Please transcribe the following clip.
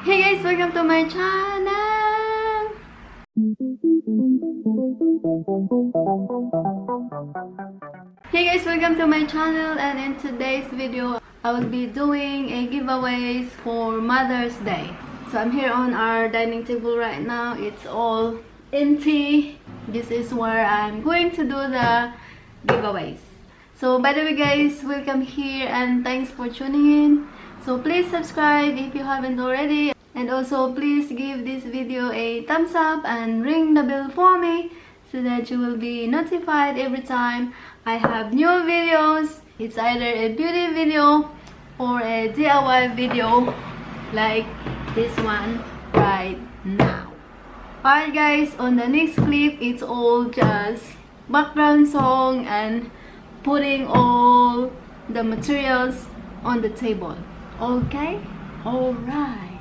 Hey guys, welcome to my channel! Hey guys, welcome to my channel, and in today's video, I will be doing a giveaways for Mother's Day. So I'm here on our dining table right now. It's all empty. This is where I'm going to do the giveaways. So by the way guys, welcome here and thanks for tuning in. So please subscribe if you haven't already, and also please give this video a thumbs up and ring the bell for me so that you will be notified every time I have new videos. It's either a beauty video or a DIY video like this one right now. Alright guys, on the next clip, it's all just background song and putting all the materials on the table. Okay? Alright.